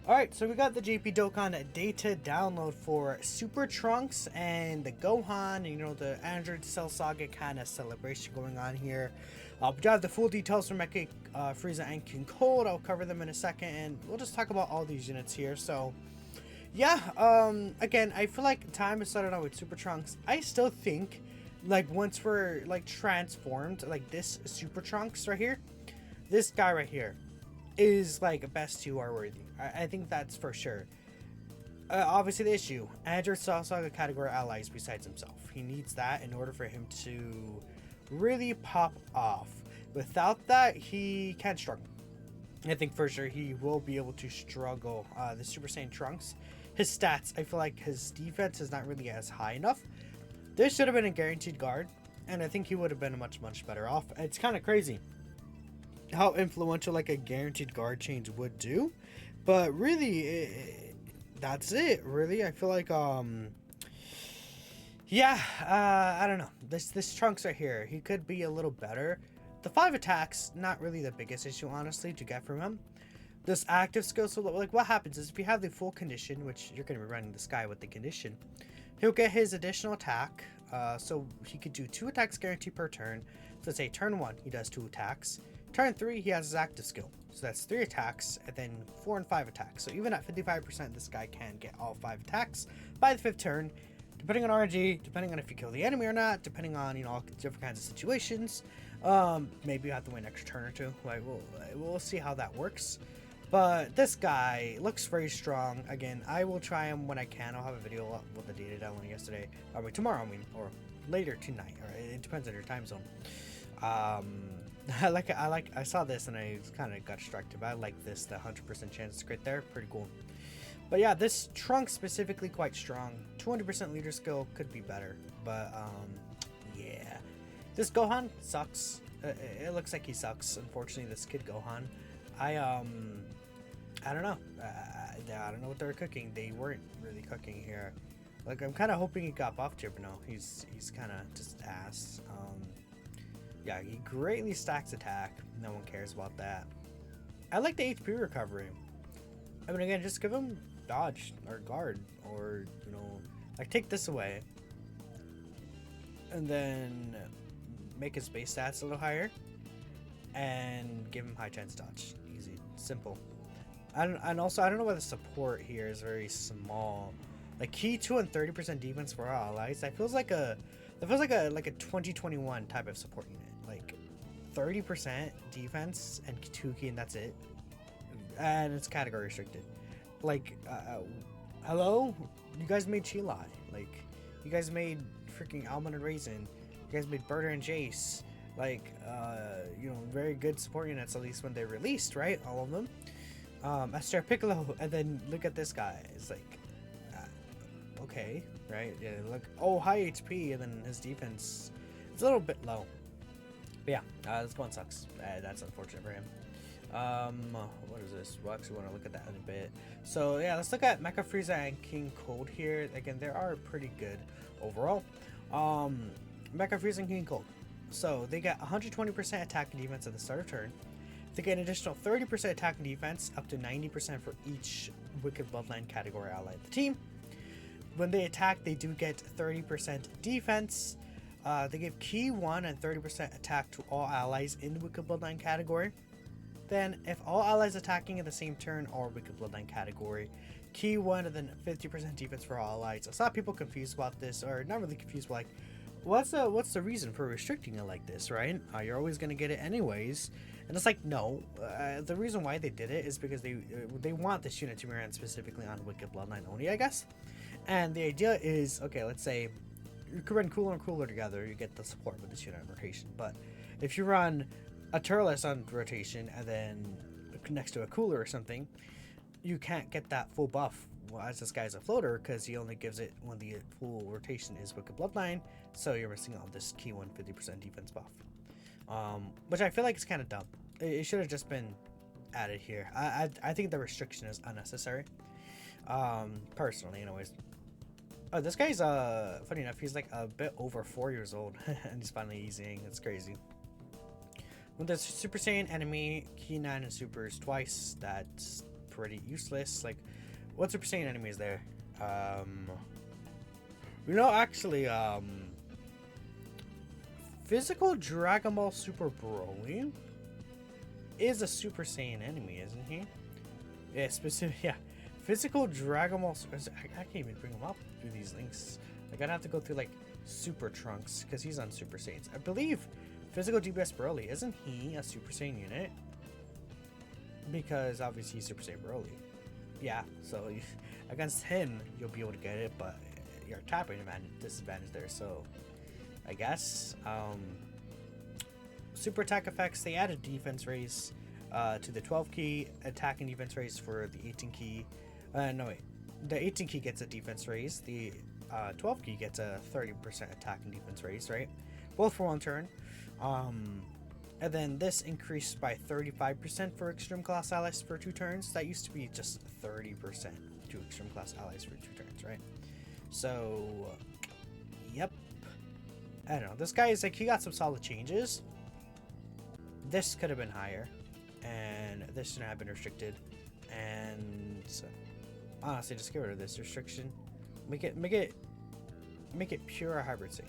Alright, so we got the JP Dokkan data download for Super Trunks and the Gohan, you know, the Android Cell Saga kind of celebration going on here. We do have the full details from Mecha Frieza and King Cold. I'll cover them in a second, and we'll just talk about all these units here. So, yeah, again, I feel like time is started out with Super Trunks. I still think, like, once we're, like, transformed, like this Super Trunks right here, this guy right here, is like best 2R worthy. I think that's for sure. Obviously the issue, Android Cell Saga category allies besides himself. He needs that in order for him to really pop off. Without that, he can struggle. I think for sure he will be able to struggle. The Super Saiyan Trunks, his stats, I feel like his defense is not really as high enough. This should have been a guaranteed guard, and I think he would have been much better off. It's kind of crazy how influential like a guaranteed guard change would do, but really that's it. Really, I feel like yeah, I don't know, this Trunks right here, he could be a little better. The 5 attacks, not really the biggest issue honestly to get from him. This active skill, so like what happens is if you have the full condition, which you're going to be running this guy with the condition, he'll get his additional attack, so he could do 2 attacks guaranteed per turn. So let's say turn 1 he does 2 attacks, turn 3 he has his active skill, so that's 3 attacks, and then 4 and 5 attacks. So even at 55%, this guy can get all 5 attacks by the 5th turn, depending on RNG, depending on if you kill the enemy or not, depending on, you know, all different kinds of situations. Maybe you have to wait an extra turn or 2. Like we'll see how that works. But this guy looks very strong. Again, I will try him when I can. I'll have a video up with the data download yesterday. Tomorrow, I mean, or later tonight. Or it depends on your time zone. I saw this and I kind of got distracted. But I like this, the 100% chance crit there. Pretty cool. But yeah, this Trunk specifically quite strong. 200% leader skill could be better. But yeah, this Gohan sucks. It looks like he sucks. Unfortunately, this kid Gohan. I don't know. I don't know what they're cooking. They weren't really cooking here. Like, I'm kind of hoping he got buffed here, but no, he's kind of just ass. Yeah, he greatly stacks attack. No one cares about that. I like the HP recovery. I mean, again, just give him dodge or guard, or, you know, like take this away, and then make his base stats a little higher, and give him high chance dodge. Easy, simple. And also, I don't know why the support here is very small. Like key 2 and 30% defense for our allies. That feels like a 2021 type of support unit. Like 30% defense and 2 key, and that's it. And it's category restricted. Like, hello? You guys made Chilai. Like, you guys made freaking Almond and Raisin. You guys made Burter and Jace. Like, you know, very good support units, at least when they're released, right? All of them. Esther Piccolo, and then look at this guy. It's like, okay, right? Yeah, look, oh, high HP, and then his defense is a little bit low. But yeah, this one sucks. That's unfortunate for him. What is this? We'll actually want to look at that in a bit. So yeah, let's look at Mecha Frieza and King Cold here. Again, they are pretty good overall. Mecha Frieza and King Cold. So they get 120% attack and defense at the start of turn. They get an additional 30% attack and defense, up to 90% for each Wicked Bloodline category ally of the team. When they attack, they do get 30% defense. They give key 1 and 30% attack to all allies in the Wicked Bloodline category. Then, if all allies attacking in the same turn or Wicked Bloodline category, key 1 and then 50% defense for all allies. I saw people confused about this, or not really confused, but like, what's the reason for restricting it like this, right? You're always gonna get it anyways. And it's like, no. The reason why they did it is because they want this unit to be ran specifically on Wicked Bloodline only, I guess. And the idea is, okay, let's say you could run Cooler and Cooler together, you get the support with this unit on rotation. But if you run a Turles on rotation and then next to a Cooler or something, you can't get that full buff as this guy's a floater, because he only gives it when the full rotation is Wicked Bloodline, so you're missing out on this key 150% defense buff. Which I feel like is kind of dumb. It should have just been added here. I think the restriction is unnecessary. Personally, anyways. Oh, this guy's, funny enough, he's like a bit over 4 years old, and he's finally easing. It's crazy. When the Super Saiyan enemy, key 9 and supers twice, that's pretty useless. Like, what Super Saiyan enemy is there? You know, actually, Physical Dragon Ball Super Broly is a Super Saiyan enemy, isn't he? Yeah, yeah. Physical Dragon Ball. I can't even bring him up through these links. Like, I'd have to go through like Super Trunks because he's on Super Saiyans. I believe Physical DBS Broly, isn't he a Super Saiyan unit? Because obviously he's Super Saiyan Broly. Yeah, so against him you'll be able to get it, but your attack rate disadvantage there. So I guess super attack effects, they added defense raise to the 12 key, attack and defense raise for the 18 key. No wait, the 18 key gets a defense raise, the 12 key gets a 30% attack and defense raise, right? Both for one turn. And then this increased by 35% for extreme class allies for 2 turns. That used to be just 30% to extreme class allies for 2 turns, right? So, yep. I don't know. This guy is like, he got some solid changes. This could have been higher, and this shouldn't have been restricted. And honestly, just get rid of this restriction. Make it pure hybrid Saiyan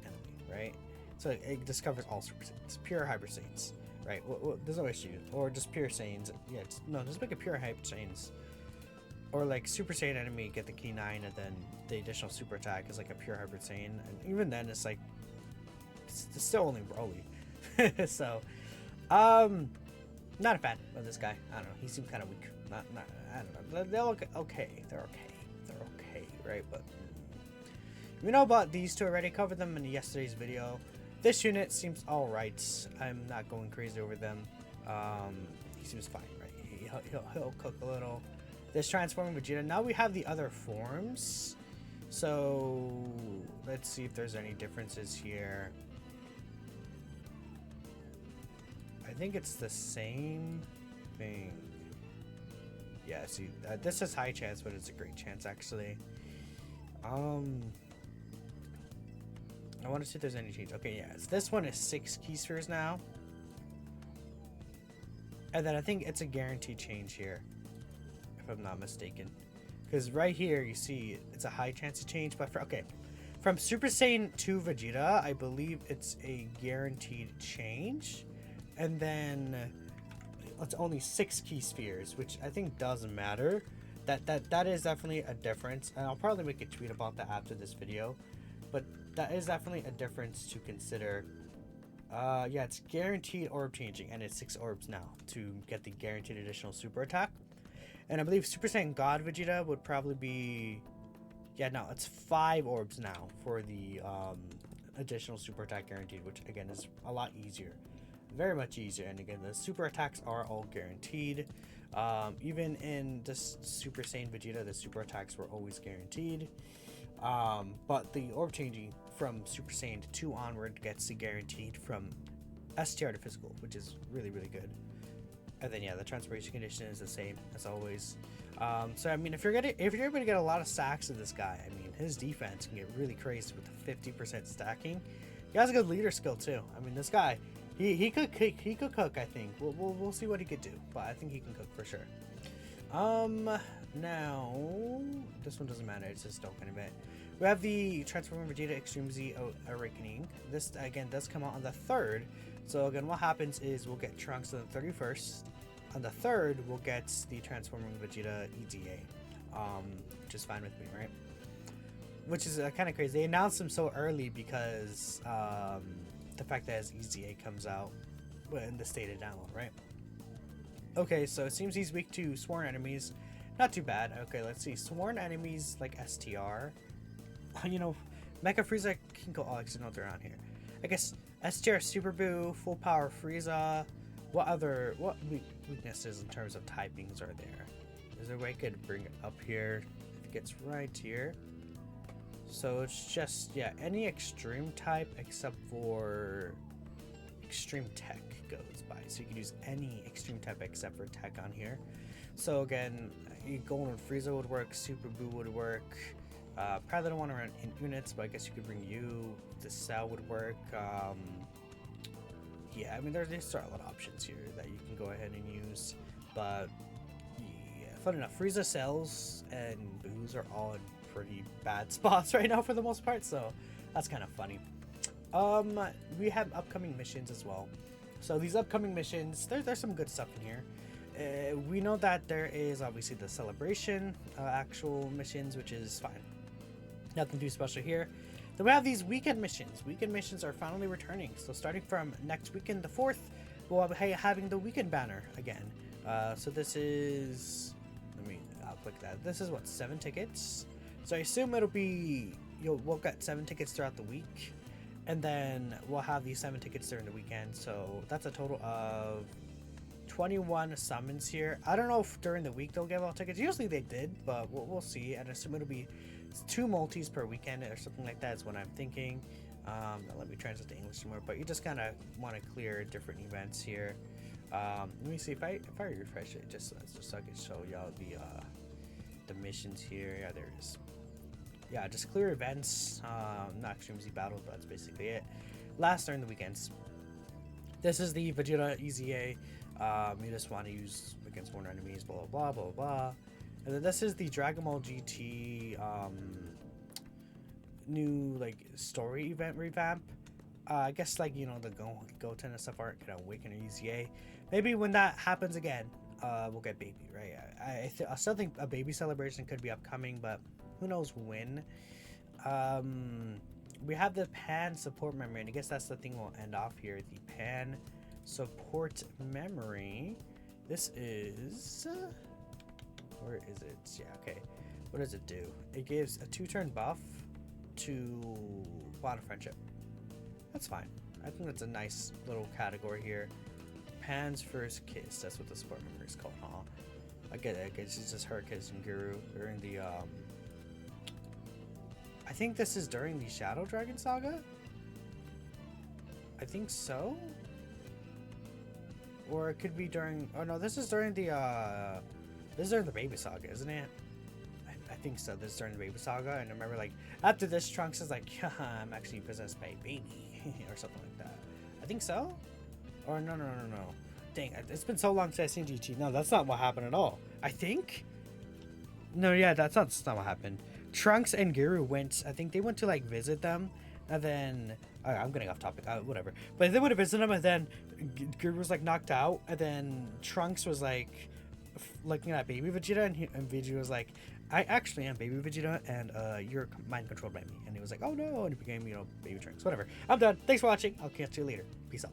enemy, right? So it just covers all Super Saiyans, pure hybrid Saiyans, right? There's no issue. Or just pure Saiyans. Yeah, just make it pure hybrid Saiyans. Or like Super Saiyan enemy, get the key 9, and then the additional super attack is like a pure hybrid Saiyan. And even then, it's like, it's still only Broly. So, not a fan of this guy. I don't know. He seemed kind of weak. Not. I don't know. They look okay. They're okay, right? But we know about these two already. Covered them in yesterday's video. This unit seems alright. I'm not going crazy over them. He seems fine, right? He'll cook a little. This transforming Vegeta. Now we have the other forms. So let's see if there's any differences here. I think it's the same thing. Yeah, see, this is high chance, but it's a great chance actually. I want to see if there's any change. Okay, yeah, so this one is 6 key spheres now. And then I think it's a guaranteed change here, if I'm not mistaken. Because right here, you see, it's a high chance to change. But from Super Saiyan 2 Vegeta, I believe it's a guaranteed change. And then it's only 6 key spheres, which I think doesn't matter. That is definitely a difference. And I'll probably make a tweet about that after this video. But that is definitely a difference to consider. Yeah, it's guaranteed orb changing, and it's 6 orbs now to get the guaranteed additional super attack. And I believe Super Saiyan God Vegeta would probably be... Yeah, no, it's 5 orbs now for the additional super attack guaranteed, which again is a lot easier. Very much easier. And again, the super attacks are all guaranteed. Even in this Super Saiyan Vegeta, the super attacks were always guaranteed. But the orb changing from Super Saiyan 2 onward gets the guaranteed from STR to physical, which is really, really good. And then yeah, the transformation condition is the same as always. So I mean, if you're able to get a lot of stacks of this guy, I mean, his defense can get really crazy with the 50% stacking. He has a good leader skill too. I mean, this guy, he could cook. I think we'll see what he could do, but I think he can cook for sure. Now this one doesn't matter. It's just Dokkan event. We have the Transforming Vegeta Extreme Z Awakening. This again does come out on the 3rd. So again, what happens is we'll get Trunks on the 31st. On the 3rd, we'll get the Transforming Vegeta EZA, which is fine with me, right? Which is kind of crazy. They announced him so early because the fact that his EZA comes out in the stated download, right? Okay, so it seems he's weak to sworn enemies. Not too bad. Okay, let's see. Sworn enemies like STR. You know, Mecha Frieza can go. Oh, actually, no, they're on here. I guess STR Super Boo, Full Power Frieza. What weaknesses in terms of typings are there? Is there a way I could bring it up here? If it gets right here. So it's just, yeah, any extreme type except for extreme tech goes by. So you can use any extreme type except for tech on here. So again, Golden Frieza would work, Super Boo would work. Probably don't want to run in units, but I guess you could bring you. The Cell would work. Yeah, I mean, there's a lot of options here that you can go ahead and use. But yeah, fun enough, Frieza cells and booze are all in pretty bad spots right now for the most part, so that's kind of funny. We have upcoming missions as well. So these upcoming missions, there's some good stuff in here. We know that there is obviously the celebration actual missions, which is fine. Nothing too special here. Then we have these weekend missions. Weekend missions are finally returning. So starting from next weekend, the 4th, we'll be having the weekend banner again. So this is, I'll click that. This is what, 7 tickets? So I assume it'll be, we'll get 7 tickets throughout the week. And then we'll have these 7 tickets during the weekend. So that's a total of 21 summons here. I don't know if during the week they'll give out tickets. Usually they did, but we'll see. And I assume it'll be 2 multis per weekend or something like that is what I'm thinking. Let me translate to English more, but you just kind of want to clear different events here. Let me see if I refresh it just so I can show y'all the missions here. Yeah, there it is. Yeah, just clear events. Not Extreme Z battle, but that's basically it. Last during the weekends. This is the Vegeta EZA. You just want to use against more enemies, blah blah blah blah. And then this is the Dragon Ball GT new like story event revamp. I guess like the Goten and stuff aren't gonna awaken or EZA. Maybe when that happens again, we'll get baby, right? I still think a baby celebration could be upcoming, but who knows when. We have the Pan support memory, and I guess that's the thing we'll end off here. The Pan support memory. This is where is it? Yeah, okay. What does it do? It gives a 2-turn buff to Bond of Friendship. That's fine. I think that's a nice little category here. Pan's first kiss. That's what the support memory is called, huh? I get it. It's just her kissing Guru during the I think this is during the Shadow Dragon Saga? I think so? Or it could be during... Oh no, this is during the Baby Saga, isn't it? I think so. This is during the Baby Saga. And I remember, like, after this, Trunks is like, I'm actually possessed by a baby. Or something like that. I think so? Or no. Dang, it's been so long since I've seen GT. No, that's not what happened at all. I think? No, yeah, that's not what happened. Trunks and Guru went, I think they went to like visit them, and then I'm getting off topic, whatever. But they would have visited them, and then Guru was like knocked out, and then Trunks was like looking at Baby Vegeta, and Vegeta was like, I actually am Baby Vegeta, and you're mind controlled by me. And he was like, oh no, and it became Baby Trunks. Whatever. I'm done. Thanks for watching. I'll catch you later. Peace out.